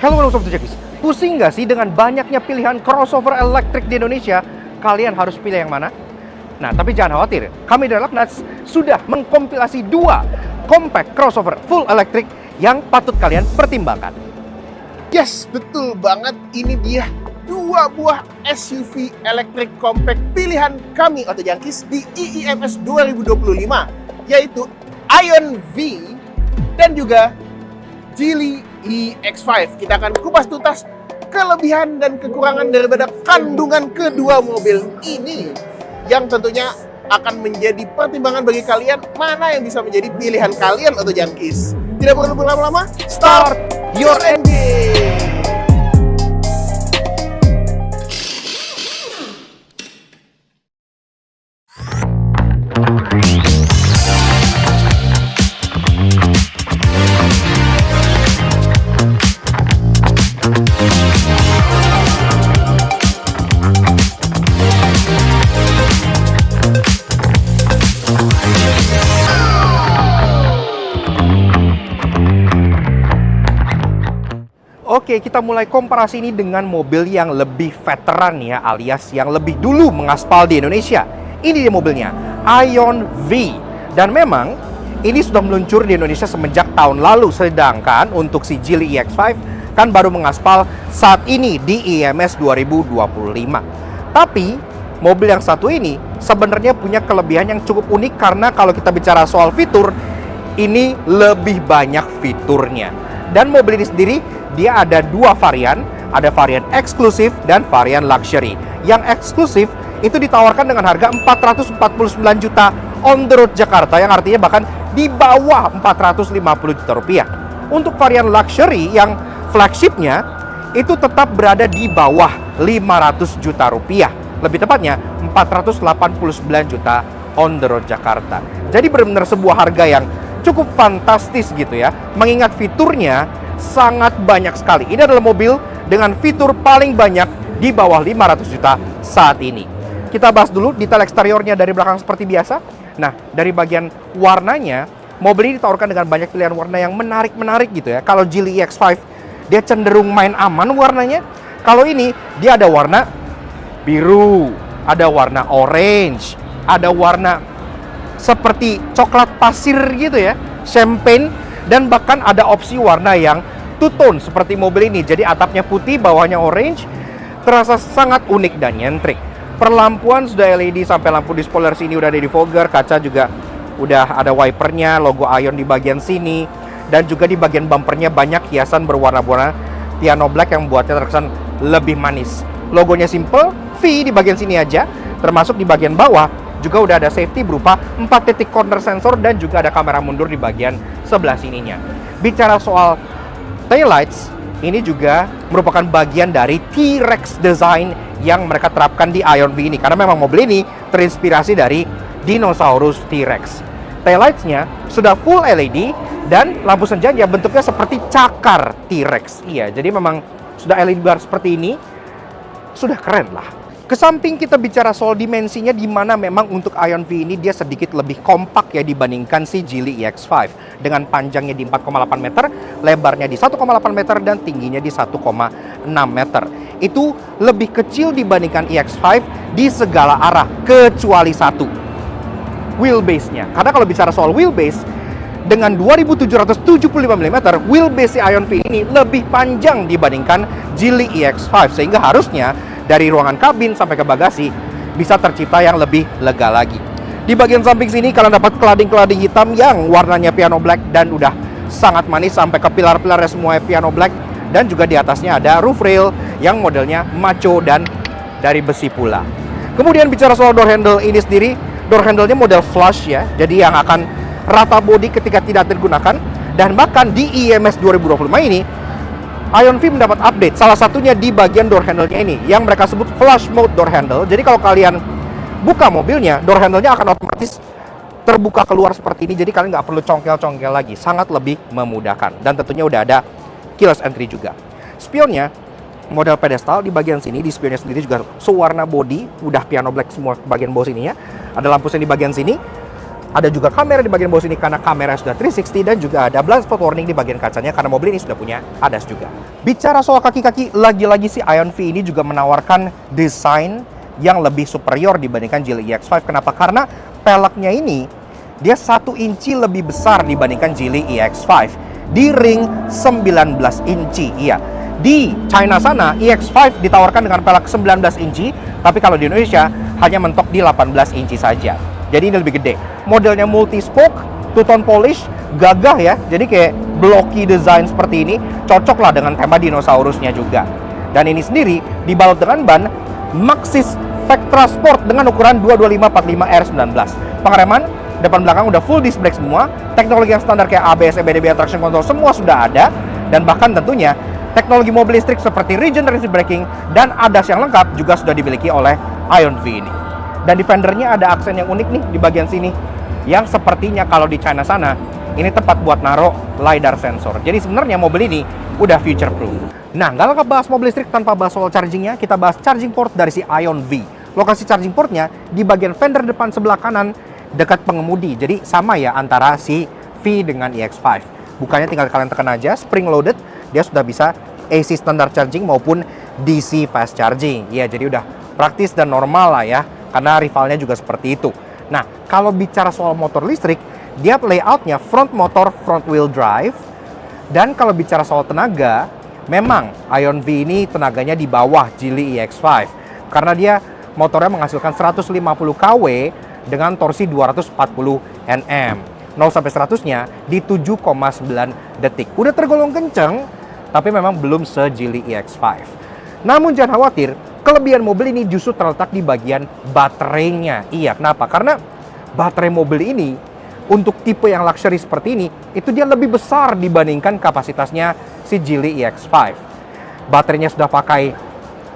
Halo Sobat Jakis, pusing nggak sih dengan banyaknya pilihan crossover elektrik di Indonesia? Kalian harus pilih yang mana? Nah, tapi jangan khawatir, kami dari Laknats sudah mengkompilasi 2 compact crossover full elektrik yang patut kalian pertimbangkan. Yes, betul banget. Ini dia 2 buah SUV elektrik compact pilihan kami Auto Junkies di IIMS 2025, yaitu Ion V dan juga Geely EX5. Kita akan kupas tuntas kelebihan dan kekurangan daripada kandungan kedua mobil ini, yang tentunya akan menjadi pertimbangan bagi kalian mana yang bisa menjadi pilihan kalian Auto Junkies. Tidak perlu berlama-lama, start your engine! Oke, kita mulai komparasi ini dengan mobil yang lebih veteran ya, alias yang lebih dulu mengaspal di Indonesia. Ini dia mobilnya, Ion V. Dan memang ini sudah meluncur di Indonesia semenjak tahun lalu, sedangkan untuk si Geely EX5 kan baru mengaspal saat ini di IIMS 2025. Tapi mobil yang satu ini sebenarnya punya kelebihan yang cukup unik, karena kalau kita bicara soal fitur, ini lebih banyak fiturnya. Dan mobil ini sendiri dia ada 2 varian, ada varian eksklusif dan varian luxury. Yang eksklusif itu ditawarkan dengan harga 449 juta on the road Jakarta, yang artinya bahkan di bawah 450 juta rupiah. Untuk varian luxury yang flagshipnya itu tetap berada di bawah 500 juta rupiah. Lebih tepatnya 489 juta on the road Jakarta. Jadi benar-benar sebuah harga yang cukup fantastis gitu ya, mengingat fiturnya sangat banyak sekali. Ini adalah mobil dengan fitur paling banyak di bawah 500 juta saat ini. Kita bahas dulu detail eksteriornya dari belakang seperti biasa. Nah, dari bagian warnanya, mobil ini ditawarkan dengan banyak pilihan warna yang menarik-menarik gitu ya. Kalau Geely EX5 dia cenderung main aman warnanya. Kalau ini dia ada warna biru, ada warna orange, ada warna seperti coklat pasir gitu ya, champagne, dan bahkan ada opsi warna yang two-tone seperti mobil ini. Jadi atapnya putih, bawahnya orange, terasa sangat unik dan nyentrik. Perlampuan sudah LED sampai lampu di spoiler sini udah ada defogger, kaca juga udah ada wipernya, logo Ion di bagian sini, dan juga di bagian bumpernya banyak hiasan berwarna-warna piano black yang membuatnya terkesan lebih manis. Logonya simple, V di bagian sini aja, termasuk di bagian bawah juga udah ada safety berupa 4 titik corner sensor dan juga ada kamera mundur di bagian sebelah sininya. Bicara soal taillights, ini juga merupakan bagian dari T-Rex design yang mereka terapkan di Ion V ini, karena memang mobil ini terinspirasi dari dinosaurus T-Rex. Taillights-nya sudah full LED dan lampu senjanya bentuknya seperti cakar T-Rex. Iya, jadi memang sudah LED bar seperti ini, sudah keren lah. Kesamping kita bicara soal dimensinya, di mana memang untuk Ion V ini dia sedikit lebih kompak ya dibandingkan si Geely EX5, dengan panjangnya di 4,8 meter, lebarnya di 1,8 meter, dan tingginya di 1,6 meter. Itu lebih kecil dibandingkan EX5 di segala arah kecuali satu, wheelbase-nya. Karena kalau bicara soal wheelbase, dengan 2775 mm, wheelbase Ion V ini lebih panjang dibandingkan Geely EX5, sehingga harusnya dari ruangan kabin sampai ke bagasi bisa tercipta yang lebih lega lagi. Di bagian samping sini kalian dapat kelading-kelading hitam yang warnanya piano black dan udah sangat manis, sampai ke pilar-pilarnya semua piano black, dan juga di atasnya ada roof rail yang modelnya macho dan dari besi pula. Kemudian bicara soal door handle ini sendiri, door handle-nya model flush ya, jadi yang akan rata bodi ketika tidak digunakan. Dan bahkan di IIMS 2025 ini Ion V mendapat update, salah satunya di bagian door handle-nya ini, yang mereka sebut flush mode door handle. Jadi kalau kalian buka mobilnya, door handle-nya akan otomatis terbuka keluar seperti ini, jadi kalian nggak perlu congkel-congkel lagi, sangat lebih memudahkan. Dan tentunya udah ada keyless entry juga. Spionnya model pedestal di bagian sini, di spionnya sendiri juga sewarna body, udah piano black semua bagian bawah sininya. Ada lampu sen di bagian sini. Ada juga kamera di bagian bawah sini karena kamera sudah 360 dan juga ada blind spot warning di bagian kacanya karena mobil ini sudah punya ADAS juga. Bicara soal kaki-kaki, lagi-lagi si Ion V ini juga menawarkan desain yang lebih superior dibandingkan Geely EX5. Kenapa? Karena peleknya ini dia 1 inci lebih besar dibandingkan Geely EX5 di ring 19 inci. Iya. Di China sana EX5 ditawarkan dengan pelek 19 inci, tapi kalau di Indonesia hanya mentok di 18 inci saja. Jadi ini lebih gede. Modelnya multi-spoke, two-tone polish, gagah ya. Jadi kayak blocky design seperti ini, cocok lah dengan tema dinosaurusnya juga. Dan ini sendiri dibalut dengan ban Maxxis Vectra Sport dengan ukuran 225/45 R19. Pengereman depan belakang udah full disc brake semua. Teknologi yang standar kayak ABS, EBD, traction control semua sudah ada. Dan bahkan tentunya teknologi mobil listrik seperti regenerative braking dan ADAS yang lengkap juga sudah dimiliki oleh Ion V ini. Dan di fendernya ada aksen yang unik nih di bagian sini, yang sepertinya kalau di China sana ini tempat buat naruh LiDAR sensor. Jadi sebenarnya mobil ini udah future proof. Nah, nggak lengkap bahas mobil listrik tanpa bahas soal chargingnya. Kita bahas charging port dari si Ion V. Lokasi charging portnya di bagian fender depan sebelah kanan dekat pengemudi. Jadi sama ya antara si V dengan EX5. Bukannya tinggal kalian tekan aja, spring loaded, dia sudah bisa AC standard charging maupun DC fast charging. Ya, jadi udah praktis dan normal lah ya, karena rivalnya juga seperti itu. Nah, kalau bicara soal motor listrik, dia layoutnya front motor front wheel drive. Dan kalau bicara soal tenaga, memang Ion V ini tenaganya di bawah Geely EX5. Karena dia motornya menghasilkan 150 kW dengan torsi 240 Nm. 0 sampai 100-nya di 7,9 detik. Udah tergolong kenceng, tapi memang belum se-Geely EX5. Namun jangan khawatir, kelebihan mobil ini justru terletak di bagian baterainya. Iya, kenapa? Karena baterai mobil ini untuk tipe yang luxury seperti ini, itu dia lebih besar dibandingkan kapasitasnya si Geely EX5. Baterainya sudah pakai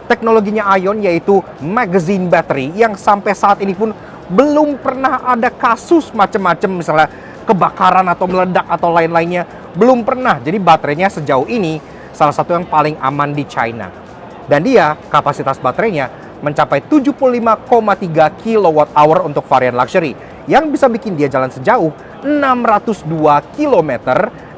teknologinya Ion, yaitu magazine battery, yang sampai saat ini pun belum pernah ada kasus macam-macam, misalnya kebakaran atau meledak atau lain-lainnya. Belum pernah. Jadi baterainya sejauh ini salah satu yang paling aman di China. Dan dia kapasitas baterainya mencapai 75,3 kWh untuk varian luxury, yang bisa bikin dia jalan sejauh 602 km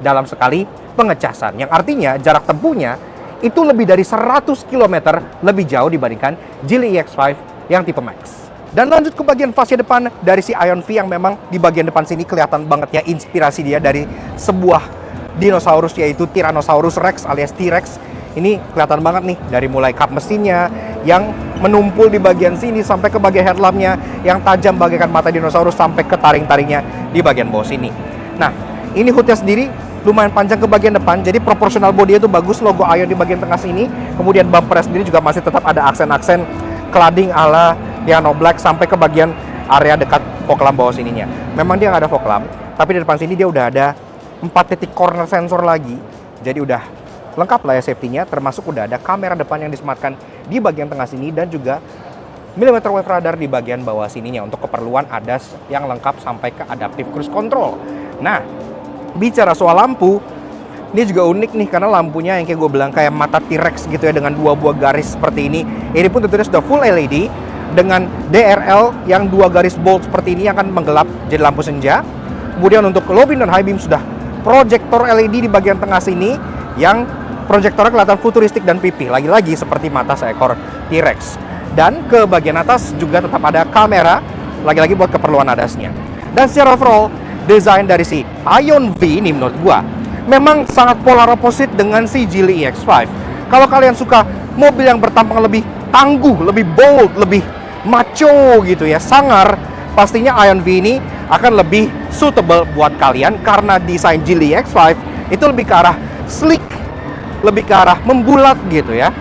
dalam sekali pengecasan. Yang artinya jarak tempuhnya itu lebih dari 100 km lebih jauh dibandingkan Geely EX5 yang tipe Max. Dan lanjut ke bagian fascia depan dari si Ion V, yang memang di bagian depan sini kelihatan banget ya inspirasi dia dari sebuah dinosaurus, yaitu Tyrannosaurus Rex alias T-Rex. Ini kelihatan banget nih, dari mulai kap mesinnya yang menumpul di bagian sini sampai ke bagian headlampnya yang tajam bagaikan mata dinosaurus sampai ke taring-taringnya di bagian bawah sini. Nah, ini hoodnya sendiri lumayan panjang ke bagian depan, jadi proporsional body itu bagus, logo Ion di bagian tengah sini. Kemudian bumper sendiri juga masih tetap ada aksen-aksen cladding ala piano black sampai ke bagian area dekat fog lamp bawah sininya. Memang dia nggak ada fog lamp, tapi di depan sini dia udah ada 4 titik corner sensor lagi. Jadi udah lengkap lah ya safety-nya, termasuk udah ada kamera depan yang disematkan di bagian tengah sini dan juga millimeter wave radar di bagian bawah sininya untuk keperluan ADAS yang lengkap sampai ke adaptive cruise control. Nah, bicara soal lampu, ini juga unik nih karena lampunya yang kayak gue bilang kayak mata T-Rex gitu ya, dengan 2 buah garis seperti ini. Ini pun tentunya sudah full LED dengan DRL yang 2 garis bold seperti ini yang akan menggelap jadi lampu senja. Kemudian untuk low beam dan high beam sudah proyektor LED di bagian tengah sini yang proyektornya kelihatan futuristik dan pipih, lagi-lagi seperti mata seekor T-Rex. Dan ke bagian atas juga tetap ada kamera, lagi-lagi buat keperluan ADAS-nya. Dan secara overall, desain dari si Ion V ini menurut gua memang sangat polar opposite dengan si Geely EX5. Kalau kalian suka mobil yang bertampang lebih tangguh, lebih bold, lebih macho gitu ya, sangar, pastinya Ion V ini akan lebih suitable buat kalian karena desain Geely EX5 itu lebih ke arah sleek, lebih ke arah membulat gitu ya.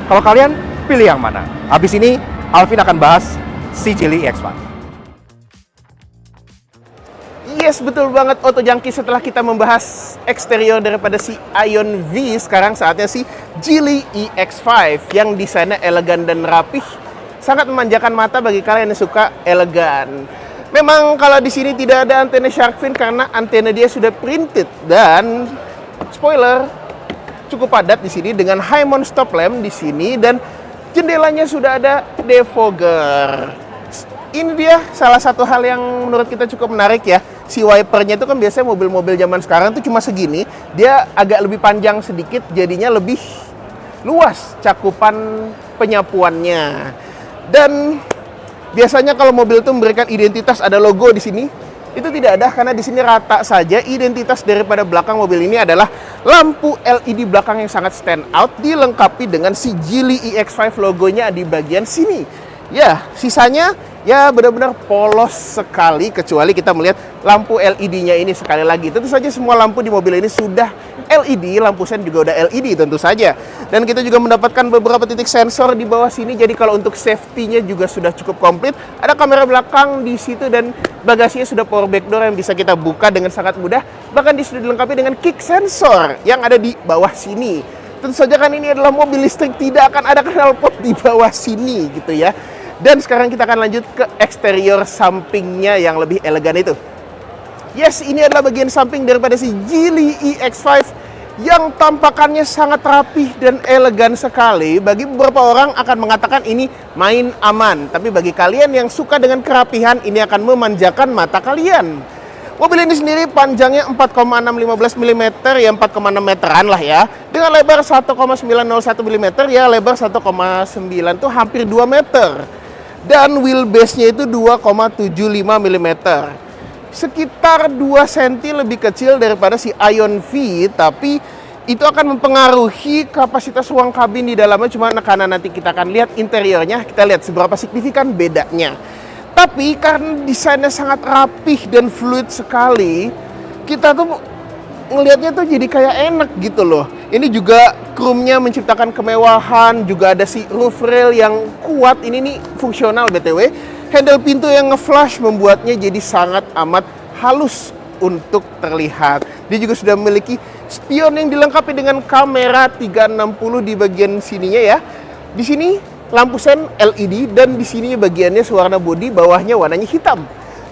Kalau kalian pilih yang mana? Habis ini Alvin akan bahas si Geely EX5. Yes, betul banget Auto Junkie. Setelah kita membahas eksterior daripada si Ion V, sekarang saatnya si Geely EX5 yang desainnya elegan dan rapih. Sangat memanjakan mata bagi kalian yang suka elegan. Memang kalau di sini tidak ada antena shark fin karena antena dia sudah printed, dan spoiler cukup padat di sini dengan high mount stop lamp di sini, dan jendelanya sudah ada defogger. ini dia salah satu hal yang menurut kita cukup menarik ya. Si wipernya itu kan biasanya mobil-mobil zaman sekarang tuh cuma segini. Dia agak lebih panjang sedikit, jadinya lebih luas cakupan penyapuannya. Dan biasanya kalau mobil itu memberikan identitas ada logo di sini, itu tidak ada karena di sini rata saja. Identitas daripada belakang mobil ini adalah lampu LED belakang yang sangat stand out, dilengkapi dengan si Geely EX5 logonya di bagian sini. Ya, sisanya ya benar-benar polos sekali kecuali kita melihat lampu LED-nya ini sekali lagi. Tentu saja semua lampu di mobil ini sudah LED, lampu sen juga udah LED tentu saja. Dan kita juga mendapatkan beberapa titik sensor di bawah sini. Jadi kalau untuk safety-nya juga sudah cukup komplit. Ada kamera belakang di situ dan bagasinya sudah power back door yang bisa kita buka dengan sangat mudah. Bahkan sudah dilengkapi dengan kick sensor yang ada di bawah sini. Tentu saja kan ini adalah mobil listrik, tidak akan ada knalpot di bawah sini gitu ya. Dan sekarang kita akan lanjut ke eksterior sampingnya yang lebih elegan itu. Yes, ini adalah bagian samping daripada si Geely EX5 yang tampakannya sangat rapih dan elegan sekali. Bagi beberapa orang akan mengatakan ini main aman. Tapi bagi kalian yang suka dengan kerapihan, ini akan memanjakan mata kalian. Mobil ini sendiri panjangnya 4,615 mm, ya 4,6 meteran lah ya. Dengan lebar 1,901 mm, ya lebar 1,9 tuh hampir 2 meter. Dan wheelbase-nya itu 2,75 mm. Sekitar 2 cm lebih kecil daripada si Ion V, tapi itu akan mempengaruhi kapasitas ruang kabin di dalamnya. Cuma karena nanti kita akan lihat interiornya, kita lihat seberapa signifikan bedanya. Tapi karena desainnya sangat rapih dan fluid sekali, kita tuh ngelihatnya tuh jadi kayak enak gitu loh. Ini juga chrome-nya menciptakan kemewahan, juga ada si roof rail yang kuat. Ini nih fungsional BTW. Handle pintu yang nge-flash membuatnya jadi sangat amat halus untuk terlihat. Dia juga sudah memiliki spion yang dilengkapi dengan kamera 360 di bagian sininya ya. Di sini lampu sen LED dan di sini bagiannya warna bodi, bawahnya warnanya hitam.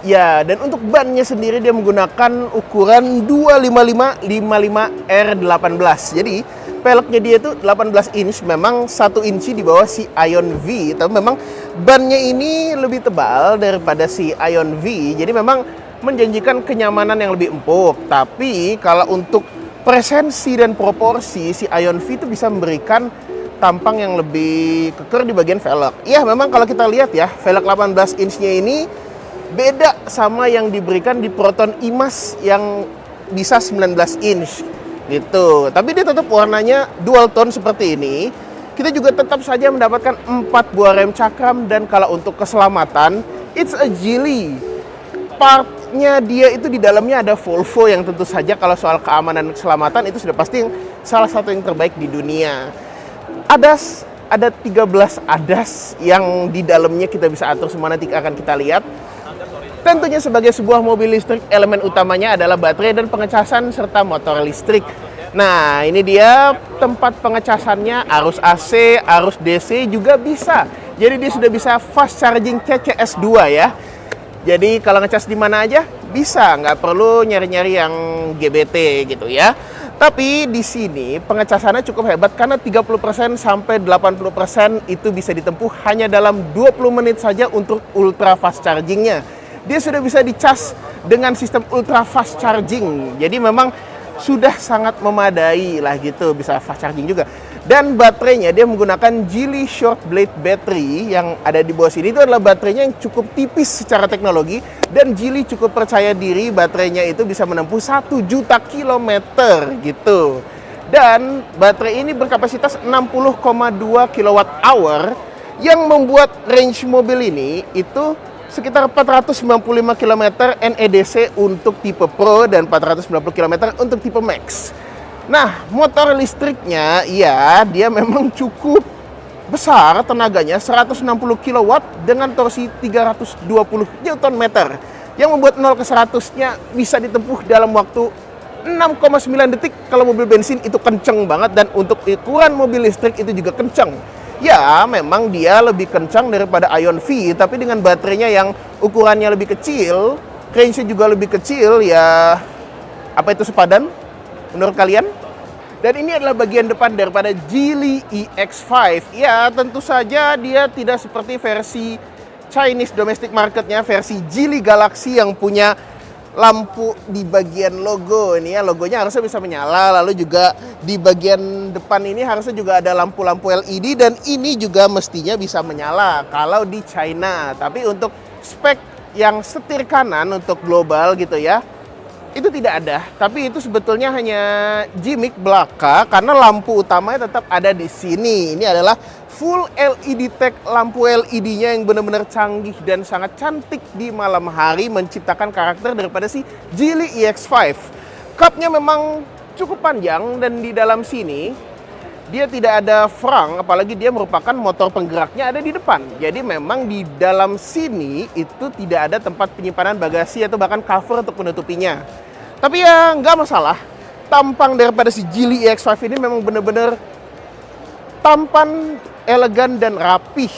Ya, dan untuk bannya sendiri dia menggunakan ukuran 255 R18. Jadi peleknya dia itu 18 inch, memang 1 inci di bawah si Ion V. Tapi memang bannya ini lebih tebal daripada si Ion V. Jadi memang menjanjikan kenyamanan yang lebih empuk. Tapi kalau untuk presensi dan proporsi, si Ion V itu bisa memberikan tampang yang lebih keker di bagian velg. Iya, memang kalau kita lihat ya, velg 18 inch-nya ini beda sama yang diberikan di Proton IMAX yang bisa 19 inch gitu. Tapi dia tetap warnanya dual tone seperti ini. Kita juga tetap saja mendapatkan 4 buah rem cakram. Dan kalau untuk keselamatan, it's a Geely. Partnya dia itu di dalamnya ada Volvo yang tentu saja kalau soal keamanan dan keselamatan itu sudah pasti salah satu yang terbaik di dunia. ADAS, ada 13 ADAS yang di dalamnya kita bisa atur semua, nanti akan kita lihat. Tentunya sebagai sebuah mobil listrik, elemen utamanya adalah baterai dan pengecasan serta motor listrik. Nah, ini dia tempat pengecasannya, arus AC, arus DC juga bisa. Jadi dia sudah bisa fast charging CCS 2 ya. Jadi kalau ngecas di mana aja bisa, nggak perlu nyari-nyari yang GBT gitu ya. Tapi di sini pengecasannya cukup hebat karena 30% sampai 80% itu bisa ditempuh hanya dalam 20 menit saja untuk ultra fast chargingnya. Dia sudah bisa dicas dengan sistem ultra fast charging. Jadi memang sudah sangat memadai lah gitu, bisa fast charging juga. Dan baterainya dia menggunakan Geely Short Blade Battery yang ada di bawah sini. Itu adalah baterainya yang cukup tipis secara teknologi. Dan Geely cukup percaya diri baterainya itu bisa menempuh 1 juta kilometer gitu. Dan baterai ini berkapasitas 60,2 kWh yang membuat range mobil ini itu sekitar 495 km NEDC untuk tipe Pro dan 490 km untuk tipe Max. Nah, motor listriknya, ya dia memang cukup besar tenaganya, 160 kW dengan torsi 320 Nm, yang membuat 0 ke 100-nya bisa ditempuh dalam waktu 6,9 detik. Kalau mobil bensin itu kenceng banget, dan untuk ukuran mobil listrik itu juga kenceng. Ya, memang dia lebih kencang daripada Ion V, tapi dengan baterainya yang ukurannya lebih kecil, range-nya juga lebih kecil, ya apa itu sepadan menurut kalian? Dan ini adalah bagian depan daripada Geely EX5. Ya, tentu saja dia tidak seperti versi Chinese domestic marketnya versi Geely Galaxy yang punya lampu di bagian logo ini ya, logonya harusnya bisa menyala, lalu juga di bagian depan ini harusnya juga ada lampu-lampu LED dan ini juga mestinya bisa menyala kalau di China. Tapi untuk spek yang setir kanan untuk global gitu ya, itu tidak ada. Tapi itu sebetulnya hanya gimmick belaka karena lampu utamanya tetap ada di sini. Ini adalah full LED tech, lampu LED-nya yang benar-benar canggih dan sangat cantik di malam hari, menciptakan karakter daripada si Geely EX5. Cupnya memang cukup panjang dan di dalam sini dia tidak ada frunk, apalagi dia merupakan motor penggeraknya ada di depan. Jadi memang di dalam sini itu tidak ada tempat penyimpanan bagasi atau bahkan cover untuk menutupinya. Tapi ya nggak masalah, tampang daripada si Geely EX5 ini memang benar-benar tampan, elegan dan rapih.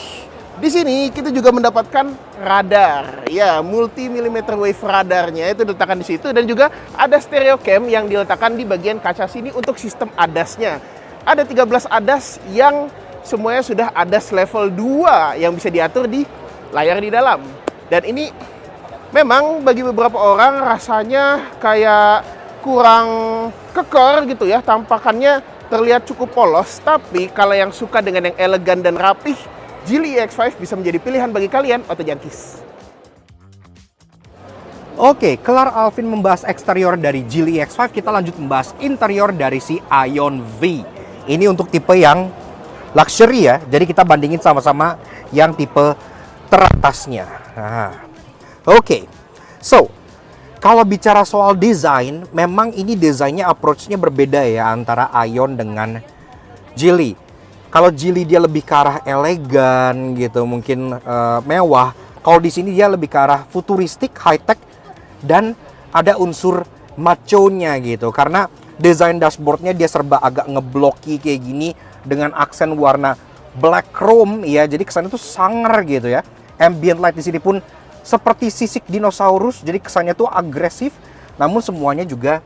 Di sini kita juga mendapatkan radar, ya, multi millimeter wave radarnya itu diletakkan di situ dan juga ada stereo cam yang diletakkan di bagian kaca sini untuk sistem ADAS-nya. Ada 13 ADAS yang semuanya sudah ADAS level 2 yang bisa diatur di layar di dalam. Dan ini memang bagi beberapa orang rasanya kayak kurang kekor gitu ya, tampakannya terlihat cukup polos, tapi kalau yang suka dengan yang elegan dan rapih, Geely EX5 bisa menjadi pilihan bagi kalian, Otojankis. Oke, kelar Alvin membahas eksterior dari Geely EX5, kita lanjut membahas interior dari si Aion V. Ini untuk tipe yang luxury ya, jadi kita bandingin sama-sama yang tipe teratasnya. Nah, oke, so kalau bicara soal desain, memang ini desainnya approach-nya berbeda ya antara Aion dengan Geely. Kalau Geely dia lebih ke arah elegan gitu, mungkin mewah. Kalau di sini dia lebih ke arah futuristik, high-tech, dan ada unsur macho-nya gitu. Karena desain dashboardnya dia serba agak ngeblocky kayak gini dengan aksen warna black chrome ya. Jadi kesannya tuh sangar gitu ya. Ambient light di sini pun seperti sisik dinosaurus, jadi kesannya tuh agresif, namun semuanya juga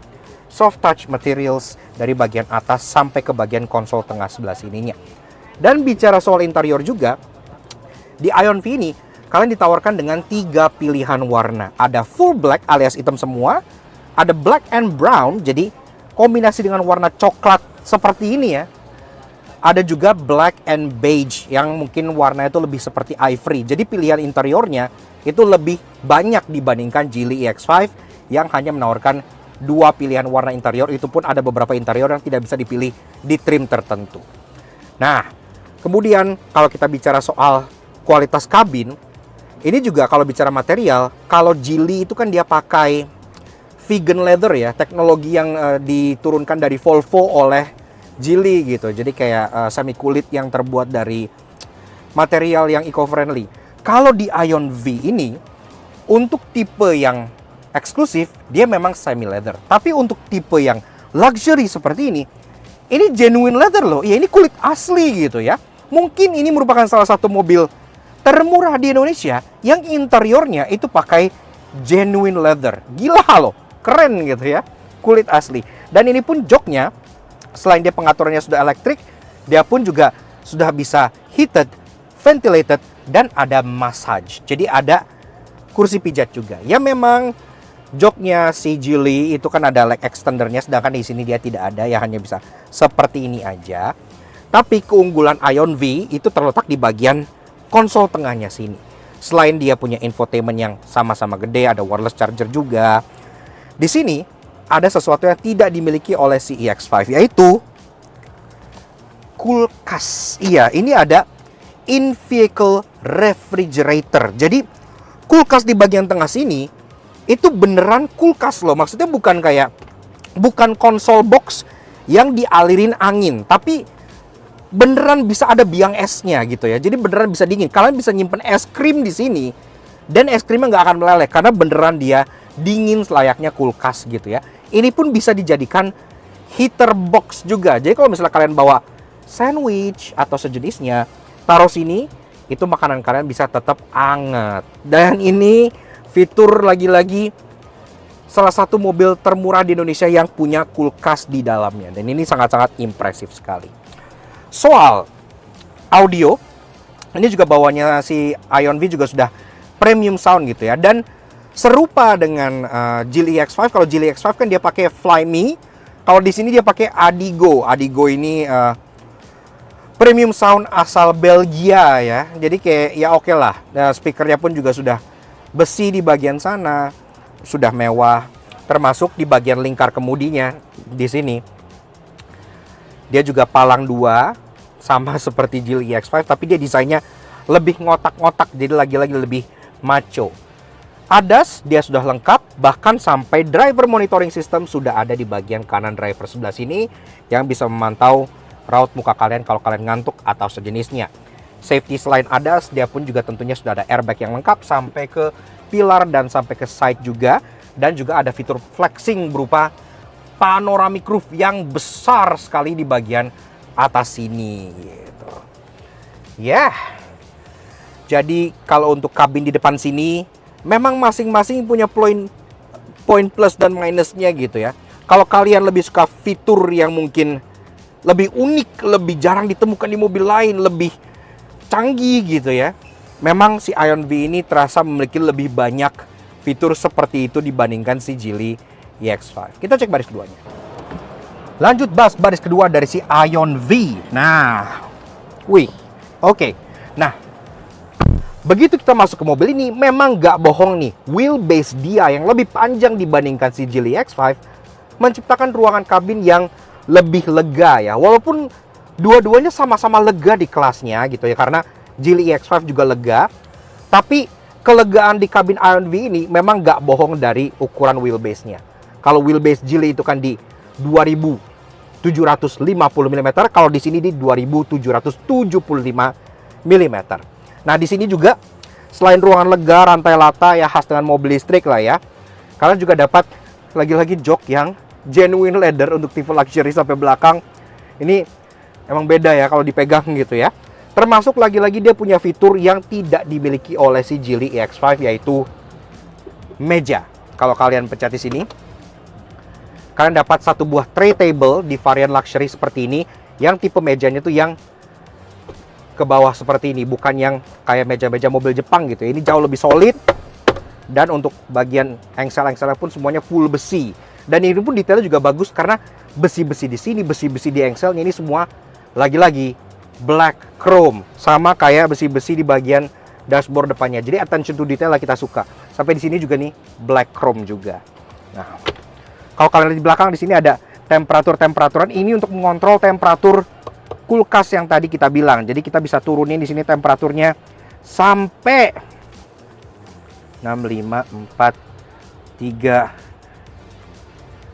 soft touch materials dari bagian atas sampai ke bagian konsol tengah sebelah sininya. Dan bicara soal interior juga, di Aion V ini kalian ditawarkan dengan 3 pilihan warna. Ada full black alias hitam semua, ada black and brown, jadi kombinasi dengan warna coklat seperti ini ya. Ada juga black and beige yang mungkin warnanya itu lebih seperti ivory. Jadi pilihan interiornya itu lebih banyak dibandingkan Geely EX5 yang hanya menawarkan 2 pilihan warna interior. Itu pun ada beberapa interior yang tidak bisa dipilih di trim tertentu. Nah, kemudian kalau kita bicara soal kualitas kabin, ini juga kalau bicara material, kalau Geely itu kan dia pakai vegan leather ya, teknologi yang diturunkan dari Volvo oleh Geely gitu. Jadi kayak semi kulit yang terbuat dari material yang eco-friendly. Kalau di Aion V ini, untuk tipe yang eksklusif, dia memang semi leather. Tapi untuk tipe yang luxury seperti ini genuine leather loh. Ya ini kulit asli gitu ya. Mungkin ini merupakan salah satu mobil termurah di Indonesia yang interiornya itu pakai genuine leather. Gila loh, keren gitu ya. Kulit asli. Dan ini pun joknya, selain dia pengaturannya sudah elektrik, dia pun juga sudah bisa heated, ventilated, dan ada massage. Jadi ada kursi pijat juga. Ya memang joknya si Geely itu kan ada leg extendernya, sedangkan di sini dia tidak ada, ya hanya bisa seperti ini aja. Tapi keunggulan Aion V itu terletak di bagian konsol tengahnya sini. Selain dia punya infotainment yang sama-sama gede, ada wireless charger juga. Di sini ada sesuatu yang tidak dimiliki oleh si EX5, yaitu kulkas. Iya, ini ada in-vehicle refrigerator. Jadi kulkas di bagian tengah sini itu beneran kulkas loh. Maksudnya bukan konsol box yang dialirin angin, tapi beneran bisa ada biang esnya gitu ya. Jadi beneran bisa dingin. Kalian bisa nyimpen es krim di sini dan es krimnya nggak akan meleleh karena beneran dia dingin selayaknya kulkas gitu ya. Ini pun bisa dijadikan heater box juga. Jadi kalau misalnya kalian bawa sandwich atau sejenisnya, taruh sini, itu makanan kalian bisa tetap hangat. Dan ini fitur lagi-lagi salah satu mobil termurah di Indonesia yang punya kulkas di dalamnya. Dan ini sangat-sangat impresif sekali. Soal audio, Ini juga bawaannya si Ion V juga sudah premium sound gitu ya. Dan serupa dengan Geely EX5. Kalau Geely EX5 kan dia pakai Flyme. Kalau di sini dia pakai Adigo. Adigo ini premium sound asal Belgia ya. Jadi kayak ya oke lah. Nah, speakernya pun juga sudah besi di bagian sana, sudah mewah. Termasuk di bagian lingkar kemudinya di sini. Dia juga palang 2 sama seperti Geely EX5, tapi dia desainnya lebih ngotak-ngotak, jadi lagi-lagi lebih macho. ADAS dia sudah lengkap, bahkan sampai driver monitoring system sudah ada di bagian kanan driver sebelah sini yang bisa memantau raut muka kalian kalau kalian ngantuk atau sejenisnya. Safety selain ADAS, dia pun juga tentunya sudah ada airbag yang lengkap sampai ke pilar dan sampai ke side juga, dan juga ada fitur flexing berupa panoramic roof yang besar sekali di bagian atas sini gitu. Ya. Jadi kalau untuk kabin di depan sini memang masing-masing punya poin plus dan minusnya gitu ya. Kalau kalian lebih suka fitur yang mungkin lebih unik, lebih jarang ditemukan di mobil lain, lebih canggih gitu ya, memang si Ion V ini terasa memiliki lebih banyak fitur seperti itu dibandingkan si Geely EX5. Kita cek baris keduanya. Lanjut bahas baris kedua dari si Ion V. Nah, oke. Nah, begitu kita masuk ke mobil ini, memang nggak bohong nih, wheelbase dia yang lebih panjang dibandingkan si Geely EX5 menciptakan ruangan kabin yang lebih lega ya. Walaupun dua-duanya sama-sama lega di kelasnya gitu ya, karena Geely EX5 juga lega, tapi kelegaan di kabin Ion V ini memang nggak bohong dari ukuran wheelbase-nya. Kalau wheelbase Geely itu kan di 2750 mm, kalau di sini di 2775 mm. Nah, di sini juga selain ruangan lega, rantai lata ya khas dengan mobil listrik lah ya, kalian juga dapat lagi-lagi jok yang genuine leather untuk tipe luxury sampai belakang. Ini emang beda ya kalau dipegang gitu ya. Termasuk lagi-lagi dia punya fitur yang tidak dimiliki oleh si Geely EX5, yaitu meja. Kalau kalian pencet di sini, kalian dapat satu buah tray table di varian luxury seperti ini, yang tipe mejanya tuh yang ke bawah seperti ini, bukan yang kayak meja-meja mobil Jepang gitu. Ini jauh lebih solid, dan untuk bagian engsel-engselnya pun semuanya full besi. Dan ini pun detailnya juga bagus karena besi-besi di sini, besi-besi di engselnya ini semua lagi-lagi black chrome, sama kayak besi-besi di bagian dashboard depannya. Jadi attention to detail lah kita suka. Sampai di sini juga nih black chrome juga. Nah, kalau kalian lihat di belakang di sini ada temperaturan ini untuk mengontrol temperatur kulkas yang tadi kita bilang. Jadi kita bisa turunin di sini temperaturnya sampai 65, 4, 3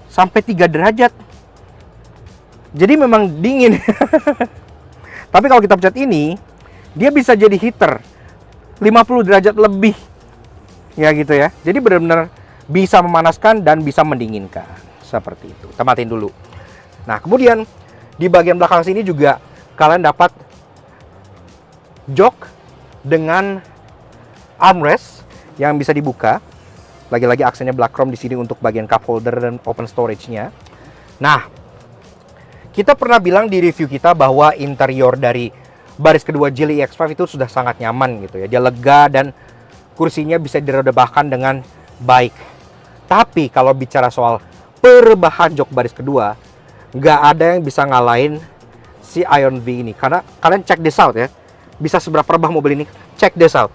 sampai 3 derajat. Jadi memang dingin. Tapi kalau kita pencet ini, dia bisa jadi heater 50 derajat lebih. Ya gitu ya. Jadi benar-benar bisa memanaskan dan bisa mendinginkan. Seperti itu. Kita matiin dulu. Nah, kemudian di bagian belakang sini juga kalian dapat jok dengan armrest yang bisa dibuka. Lagi-lagi aksennya black chrome di sini untuk bagian cup holder dan open storage-nya. Nah, kita pernah bilang di review kita bahwa interior dari baris kedua Geely EX5 itu sudah sangat nyaman gitu ya. Dia lega dan kursinya bisa direbahkan dengan baik. Tapi kalau bicara soal perebahan jok baris kedua, nggak ada yang bisa ngalahin si Ion V ini. Karena kalian check this out ya. Bisa seberapa rebah mobil ini. Check this out.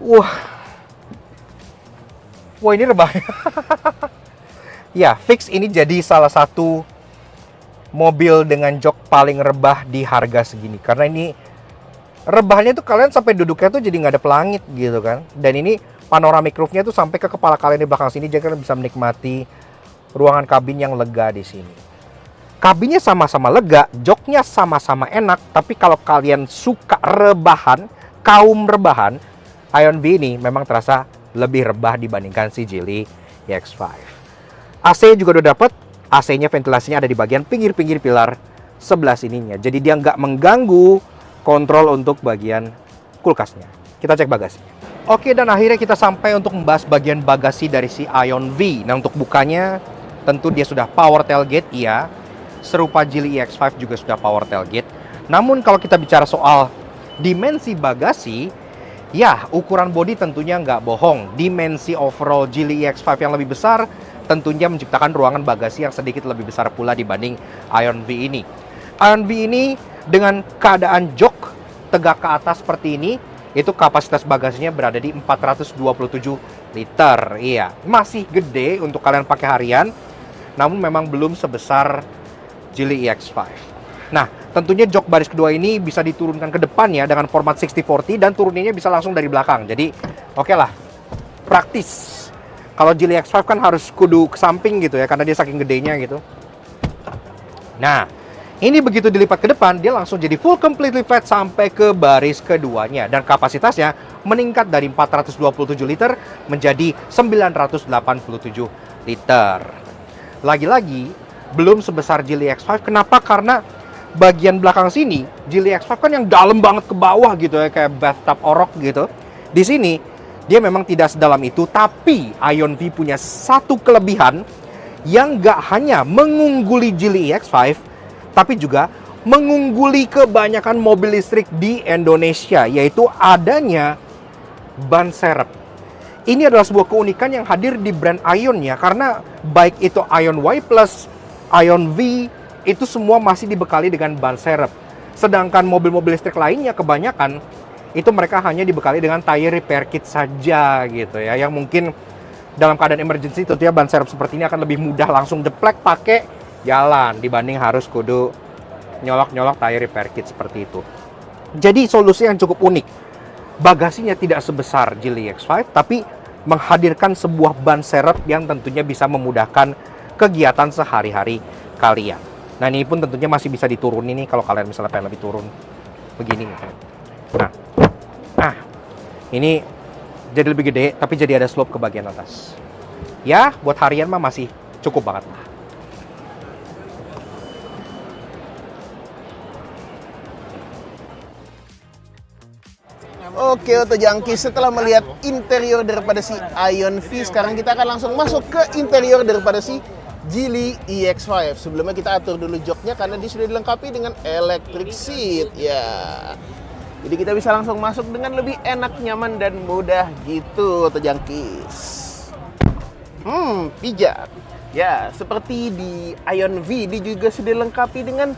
Wah, ini rebah. Ya, fix ini jadi salah satu mobil dengan jok paling rebah di harga segini. Karena ini rebahnya tuh kalian sampai duduknya tuh jadi nggak ada pelangit gitu kan. Dan ini panoramic roofnya tuh sampai ke kepala kalian di belakang sini. Jadi kalian bisa menikmati ruangan kabin yang lega di sini. Kabinnya sama-sama lega, joknya sama-sama enak. Tapi kalau kalian suka rebahan, kaum rebahan, Ion V ini memang terasa lebih rebah dibandingkan si Geely EX5. AC juga udah dapet. AC-nya ventilasinya ada di bagian pinggir-pinggir pilar sebelah sininya. Jadi dia nggak mengganggu kontrol untuk bagian kulkasnya. Kita cek bagasinya. Oke, dan akhirnya kita sampai untuk membahas bagian bagasi dari si Ion V. Nah, untuk bukanya tentu dia sudah power tailgate, iya. Serupa Geely EX5 juga sudah power tailgate. Namun kalau kita bicara soal Dimensi bagasi, ya ukuran bodi tentunya nggak bohong. Dimensi overall Geely EX5 yang lebih besar tentunya menciptakan ruangan bagasi yang sedikit lebih besar pula dibanding Ion V ini. Ion V ini dengan keadaan jok tegak ke atas seperti ini, itu kapasitas bagasinya berada di 427 liter. Iya, masih gede untuk kalian pakai harian, namun memang belum sebesar Geely EX5. Nah, tentunya jok baris kedua ini bisa diturunkan ke depan ya dengan format 60/40 dan turunannya bisa langsung dari belakang. Jadi, oke lah, praktis. Kalau Geely EX5 kan harus kudu ke samping gitu ya, karena dia saking gedenya gitu. Nah, ini begitu dilipat ke depan, dia langsung jadi full completely flat sampai ke baris keduanya. Dan kapasitasnya meningkat dari 427 liter menjadi 987 liter. Lagi-lagi, belum sebesar Geely EX5. Kenapa? Karena bagian belakang sini, Geely EX5 kan yang dalam banget ke bawah gitu ya, kayak bathtub orok gitu. Di sini, dia memang tidak sedalam itu, tapi Ion V punya satu kelebihan yang nggak hanya mengungguli Geely EX5, tapi juga mengungguli kebanyakan mobil listrik di Indonesia, yaitu adanya ban serep. Ini adalah sebuah keunikan yang hadir di brand Ion ya, karena baik itu Ion Y+, Ion V, itu semua masih dibekali dengan ban serep. Sedangkan mobil-mobil listrik lainnya kebanyakan, itu mereka hanya dibekali dengan tire repair kit saja gitu ya, yang mungkin dalam keadaan emergency tentunya ban serep seperti ini akan lebih mudah langsung jeplek pakai jalan dibanding harus kudu nyolok-nyolok tire repair kit seperti itu. Jadi solusi yang cukup unik. Bagasinya tidak sebesar Geely EX5, tapi menghadirkan sebuah ban serep yang tentunya bisa memudahkan kegiatan sehari-hari kalian. Nah, ini pun tentunya masih bisa diturunin nih kalau kalian misalnya pengen lebih turun begini. Nah, ini jadi lebih gede, tapi jadi ada slope ke bagian atas. Ya, buat harian mah masih cukup banget lah. Oke, Auto Junkies, setelah melihat interior daripada si Ion V, sekarang kita akan langsung masuk ke interior daripada si Geely EX5. Sebelumnya kita atur dulu joknya karena dia sudah dilengkapi dengan electric seat ya. Jadi kita bisa langsung masuk dengan lebih enak, nyaman, dan mudah gitu, Auto Junkies. Pijat. Ya, seperti di Ion V, dia juga sudah dilengkapi dengan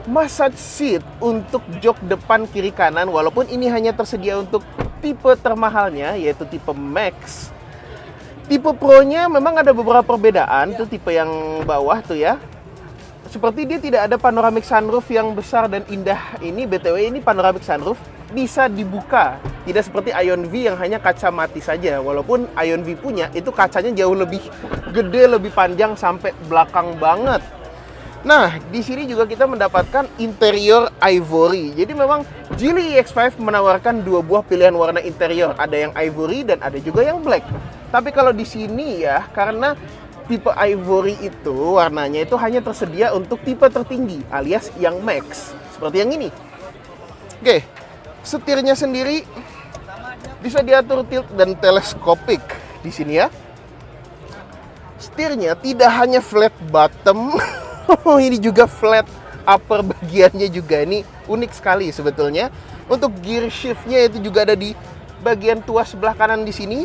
massage seat untuk jok depan kiri kanan, walaupun ini hanya tersedia untuk tipe termahalnya, yaitu tipe Max. Tipe Pro-nya memang ada beberapa perbedaan, tuh tipe yang bawah tuh ya. Seperti dia tidak ada panoramic sunroof yang besar dan indah ini. BTW ini panoramic sunroof bisa dibuka, tidak seperti Ion V yang hanya kaca mati saja. Walaupun Ion V punya itu kacanya jauh lebih gede, lebih panjang sampai belakang banget. Nah, di sini juga kita mendapatkan interior ivory. Jadi memang Geely EX5 menawarkan dua buah pilihan warna interior. Ada yang ivory dan ada juga yang black. Tapi kalau di sini ya, karena tipe ivory itu warnanya itu hanya tersedia untuk tipe tertinggi alias yang Max. Seperti yang ini. Oke, setirnya sendiri bisa diatur tilt dan teleskopik di sini ya. Setirnya tidak hanya flat bottom, ini juga flat upper bagiannya juga. Ini unik sekali sebetulnya. Untuk gear shiftnya itu juga ada di bagian tuas sebelah kanan di sini.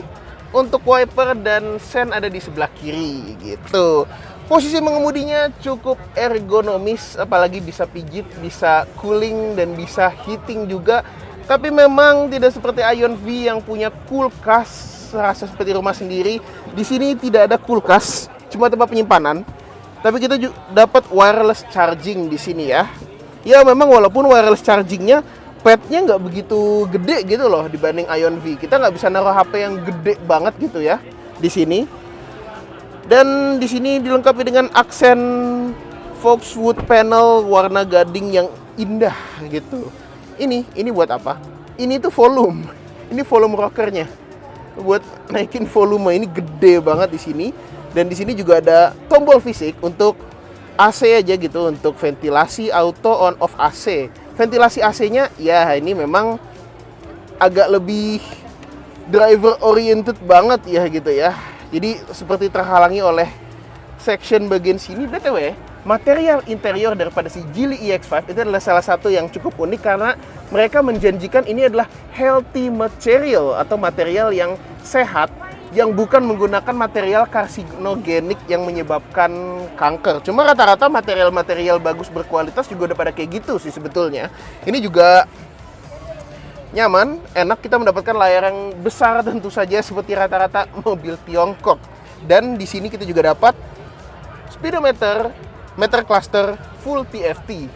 Untuk wiper dan sen ada di sebelah kiri gitu. Posisi mengemudinya cukup ergonomis, apalagi bisa pijit, bisa cooling, dan bisa heating juga. Tapi memang tidak seperti Ion V yang punya kulkas serasa seperti rumah sendiri. Di sini tidak ada kulkas, cuma tempat penyimpanan. Tapi kita juga dapat wireless charging di sini ya. Ya memang walaupun wireless chargingnya padnya nggak begitu gede gitu loh dibanding Ion V. Kita nggak bisa naruh HP yang gede banget gitu ya di sini. Dan di sini dilengkapi dengan aksen Foxwood panel warna gading yang indah gitu. Ini buat apa? Ini tuh volume. Ini volume rockernya. Buat naikin volume, ini gede banget di sini. Dan di sini juga ada tombol fisik untuk AC aja gitu, untuk ventilasi auto on off AC. Ventilasi AC-nya ya ini memang agak lebih driver oriented banget ya gitu ya. Jadi seperti terhalangi oleh section bagian sini. BTW, material interior daripada si Geely EX5 itu adalah salah satu yang cukup unik karena mereka menjanjikan ini adalah healthy material atau material yang sehat yang bukan menggunakan material karsinogenik yang menyebabkan kanker. Cuma rata-rata material-material bagus berkualitas juga udah pada kayak gitu sih sebetulnya. Ini juga nyaman, enak, kita mendapatkan layar yang besar tentu saja seperti rata-rata mobil Tiongkok. Dan di sini kita juga dapat speedometer, meter cluster, full TFT.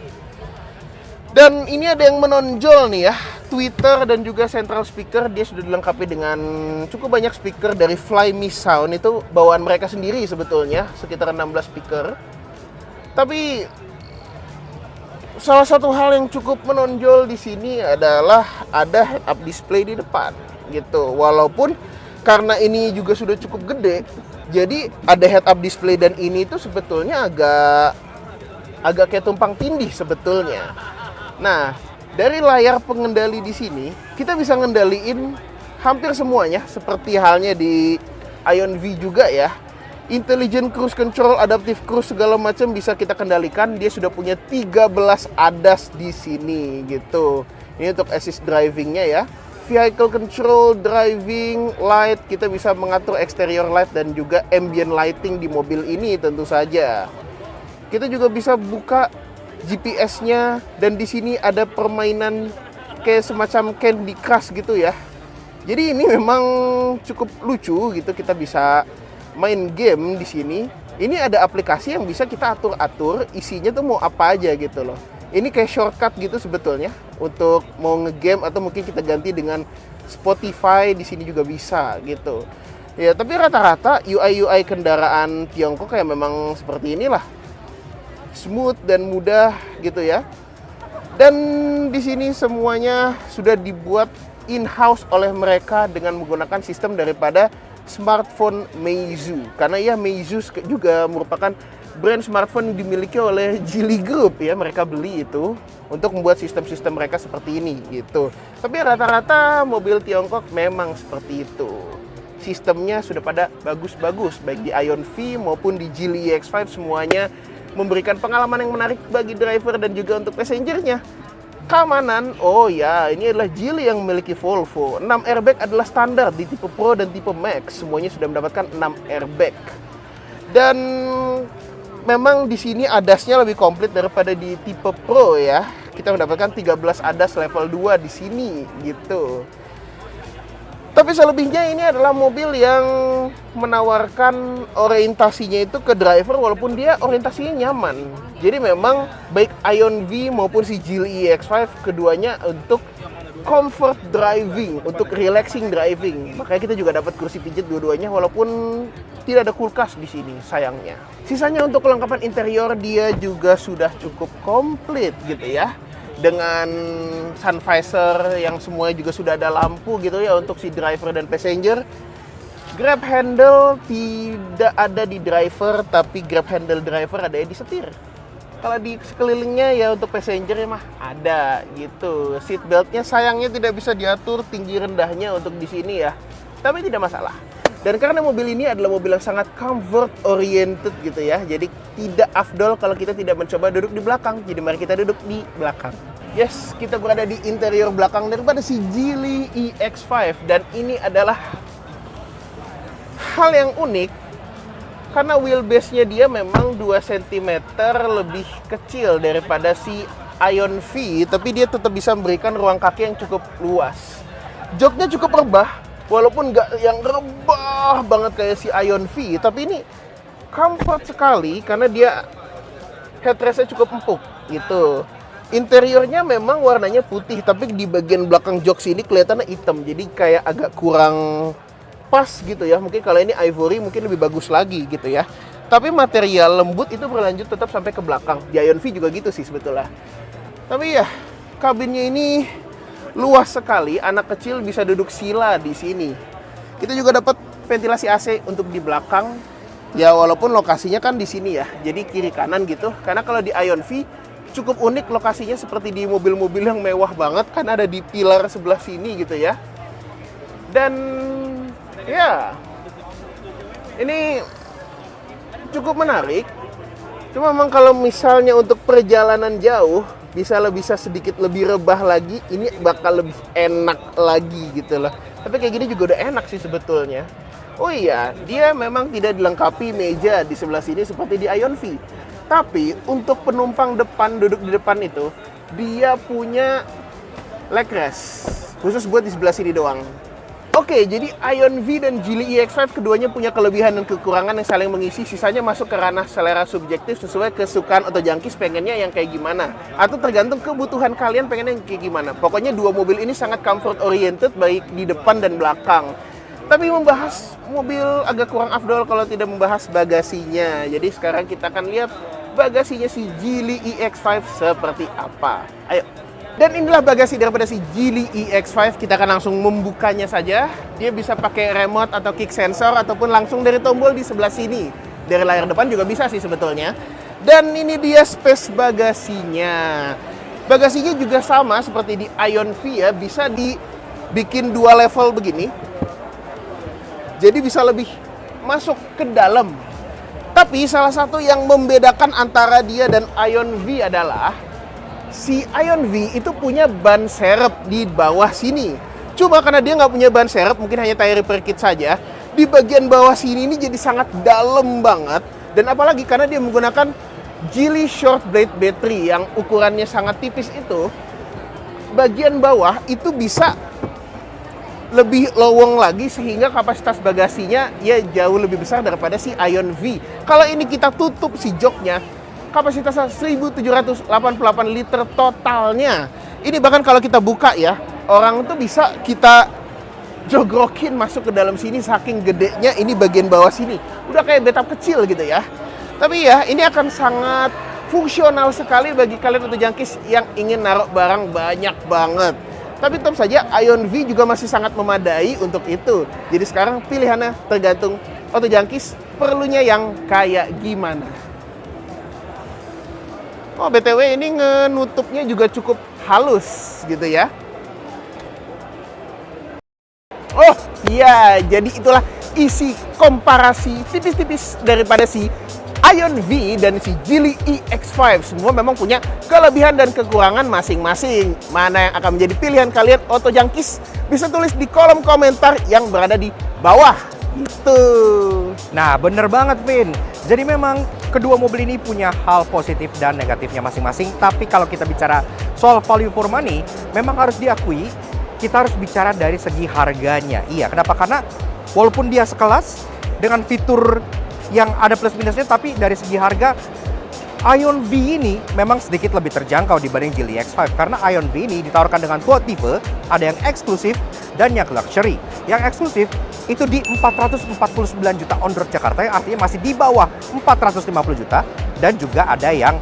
Dan ini ada yang menonjol nih ya, tweeter dan juga central speaker. Dia sudah dilengkapi dengan cukup banyak speaker dari Flyme Sound. Itu bawaan mereka sendiri sebetulnya, sekitar 16 speaker. Tapi salah satu hal yang cukup menonjol di sini adalah ada head-up display di depan gitu. Walaupun karena ini juga sudah cukup gede, jadi ada head-up display dan ini tuh sebetulnya agak kayak tumpang tindih sebetulnya. Nah, dari layar pengendali di sini kita bisa ngendaliin hampir semuanya seperti halnya di Ion V juga ya. Intelligent Cruise Control, Adaptive Cruise segala macam bisa kita kendalikan. Dia sudah punya 13 ADAS di sini gitu. Ini untuk assist drivingnya ya. Vehicle Control, Driving, Light, kita bisa mengatur exterior light dan juga ambient lighting di mobil ini tentu saja. Kita juga bisa buka GPS-nya dan di sini ada permainan kayak semacam Candy Crush gitu ya. Jadi ini memang cukup lucu gitu, kita bisa main game di sini. Ini ada aplikasi yang bisa kita atur-atur isinya tuh mau apa aja gitu loh. Ini kayak shortcut gitu sebetulnya untuk mau ngegame atau mungkin kita ganti dengan Spotify di sini juga bisa gitu. Ya, tapi rata-rata UI kendaraan Tiongkok kayak memang seperti inilah. Smooth dan mudah gitu ya. Dan di sini semuanya sudah dibuat in-house oleh mereka dengan menggunakan sistem daripada smartphone Meizu. Karena ya Meizu juga merupakan brand smartphone yang dimiliki oleh Geely Group ya. Mereka beli itu untuk membuat sistem-sistem mereka seperti ini gitu. Tapi rata-rata mobil Tiongkok memang seperti itu. Sistemnya sudah pada bagus-bagus, baik di Ion V maupun di Geely EX5 semuanya memberikan pengalaman yang menarik bagi driver dan juga untuk passengernya. Keamanan, oh ya, ini adalah Geely yang memiliki Volvo. 6 airbag adalah standar di tipe Pro dan tipe Max. Semuanya sudah mendapatkan 6 airbag. Dan memang di sini ADAS-nya lebih komplit daripada di tipe Pro ya. Kita mendapatkan 13 ADAS level 2 di sini gitu. Tapi selebihnya ini adalah mobil yang menawarkan orientasinya itu ke driver walaupun dia orientasinya nyaman. Jadi memang baik Ion V maupun si Geely EX5 keduanya untuk comfort driving, untuk relaxing driving. Makanya kita juga dapat kursi pijat dua-duanya walaupun tidak ada kulkas di sini sayangnya. Sisanya untuk kelengkapan interior dia juga sudah cukup komplit gitu ya. Dengan sun visor yang semuanya juga sudah ada lampu gitu ya untuk si driver dan passenger. Grab handle tidak ada di driver, tapi grab handle driver ada di setir. Kalau di sekelilingnya ya untuk passenger ya mah ada gitu. Seat beltnya sayangnya tidak bisa diatur tinggi rendahnya untuk di sini ya. Tapi tidak masalah. Dan karena mobil ini adalah mobil yang sangat comfort oriented gitu ya. Jadi tidak afdol kalau kita tidak mencoba duduk di belakang. Jadi mari kita duduk di belakang. Yes, kita berada di interior belakang daripada si Geely EX5. Dan ini adalah hal yang unik. Karena wheelbase-nya dia memang 2 cm lebih kecil daripada si Ion V. Tapi dia tetap bisa memberikan ruang kaki yang cukup luas. Joknya cukup rebah. Walaupun nggak yang rebah banget kayak si Ion V, tapi ini comfort sekali karena dia headrest-nya cukup empuk gitu. Interiornya memang warnanya putih, tapi di bagian belakang jok sini kelihatannya hitam, jadi kayak agak kurang pas gitu ya. Mungkin kalau ini ivory mungkin lebih bagus lagi gitu ya. Tapi material lembut itu berlanjut tetap sampai ke belakang. Di Ion V juga gitu sih sebetulnya. Tapi ya, kabinnya ini luas sekali, anak kecil bisa duduk sila di sini. Kita juga dapat ventilasi AC untuk di belakang. Ya walaupun lokasinya kan di sini ya, jadi kiri kanan gitu. Karena kalau di Ion V cukup unik lokasinya seperti di mobil-mobil yang mewah banget, kan ada di pilar sebelah sini gitu ya. Dan ya ini cukup menarik Cuma memang kalau misalnya untuk perjalanan jauh bisa sedikit lebih rebah lagi, ini bakal lebih enak lagi gitu loh. Tapi kayak gini juga udah enak sih sebetulnya. Oh iya, dia memang tidak dilengkapi meja di sebelah sini seperti di Ion V. Tapi untuk penumpang depan duduk di depan itu, dia punya leg rest khusus buat di sebelah sini doang. Oke, jadi Ion V dan Geely EX5 keduanya punya kelebihan dan kekurangan yang saling mengisi. Sisanya masuk ke ranah selera subjektif sesuai kesukaan otojangkis pengennya yang kayak gimana. Atau tergantung kebutuhan kalian pengennya yang kayak gimana. Pokoknya dua mobil ini sangat comfort oriented baik di depan dan belakang. Tapi membahas mobil agak kurang afdol kalau tidak membahas bagasinya. Jadi sekarang kita akan lihat bagasinya si Geely EX5 seperti apa. Ayo. Dan inilah bagasi daripada si Geely EX5. Kita akan langsung membukanya saja. Dia bisa pakai remote atau kick sensor ataupun langsung dari tombol di sebelah sini. Dari layar depan juga bisa sih sebetulnya. Dan ini dia space bagasinya. Bagasinya juga sama seperti di Ion V ya, bisa dibikin dua level begini. Jadi bisa lebih masuk ke dalam. Tapi salah satu yang membedakan antara dia dan Ion V adalah si Ion V itu punya ban serep di bawah sini. Cuma karena dia nggak punya ban serep, mungkin hanya tire repair kit saja, di bagian bawah sini ini jadi sangat dalam banget. Dan apalagi karena dia menggunakan Geely Short Blade battery yang ukurannya sangat tipis itu, bagian bawah itu bisa lebih lowong lagi sehingga kapasitas bagasinya ya jauh lebih besar daripada si Ion V. Kalau ini kita tutup si joknya, kapasitasnya 1788 liter totalnya. Ini bahkan kalau kita buka ya, orang tuh bisa kita jogrokin masuk ke dalam sini saking gedenya ini bagian bawah sini. Udah kayak bathtub kecil gitu ya. Tapi ya, ini akan sangat fungsional sekali bagi kalian otojangkis yang ingin naruh barang banyak banget. Tapi tetap saja Ion V juga masih sangat memadai untuk itu. Jadi sekarang pilihannya tergantung otojangkis perlunya yang kayak gimana. Oh, BTW ini nutupnya juga cukup halus gitu ya. Oh iya, jadi itulah isi komparasi tipis-tipis daripada si Ion V dan si Geely EX5. Semua memang punya kelebihan dan kekurangan masing-masing. Mana yang akan menjadi pilihan kalian otojangkis? Bisa tulis di kolom komentar yang berada di bawah. Itu. Nah, bener banget, Vin. Jadi memang kedua mobil ini punya hal positif dan negatifnya masing-masing. Tapi kalau kita bicara soal value for money, memang harus diakui kita harus bicara dari segi harganya. Iya, kenapa? Karena walaupun dia sekelas dengan fitur yang ada plus minusnya, tapi dari segi harga Ion V ini memang sedikit lebih terjangkau dibanding Geely EX5. Karena Ion V ini ditawarkan dengan dua tipe, ada yang eksklusif dan yang luxury. Yang eksklusif itu di 449 juta on road Jakarta, yang artinya masih di bawah 450 juta. Dan juga ada yang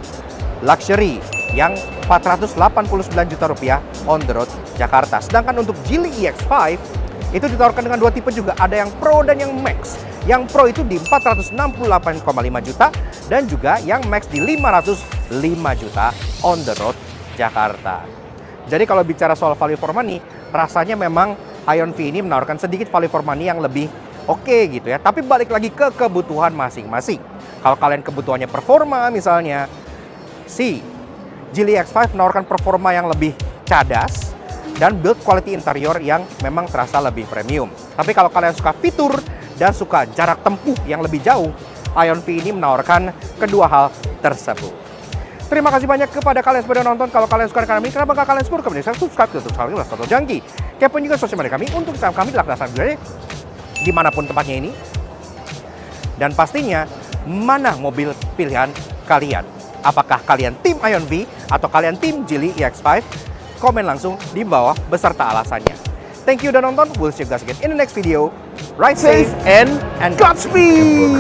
luxury yang 489 juta rupiah on the road Jakarta. Sedangkan untuk Geely EX5 itu ditawarkan dengan dua tipe juga, ada yang Pro dan yang Max. Yang Pro itu di 468,5 juta dan juga yang Max di 505 juta on the road Jakarta. Jadi kalau bicara soal value for money, rasanya memang Ion V ini menawarkan sedikit value for money yang lebih oke gitu ya. Tapi balik lagi ke kebutuhan masing-masing. Kalau kalian kebutuhannya performa misalnya, si Geely X5 menawarkan performa yang lebih cadas dan build quality interior yang memang terasa lebih premium. Tapi kalau kalian suka fitur dan suka jarak tempuh yang lebih jauh, Ion V ini menawarkan kedua hal tersebut. Terima kasih banyak kepada kalian sudah nonton. Kalau kalian suka dengan kami, kenapa kalian support kami? Subscribe ke YouTube channel Soto Jangki. Kepoin juga sosial media kami untuk channel kami dilaksanakan dimanapun tempatnya ini. Dan pastinya, mana mobil pilihan kalian? Apakah kalian tim Ion V atau kalian tim Geely EX5? Komen langsung di bawah beserta alasannya. Thank you udah nonton. We'll see you guys again in the next video. Ride safe and Godspeed!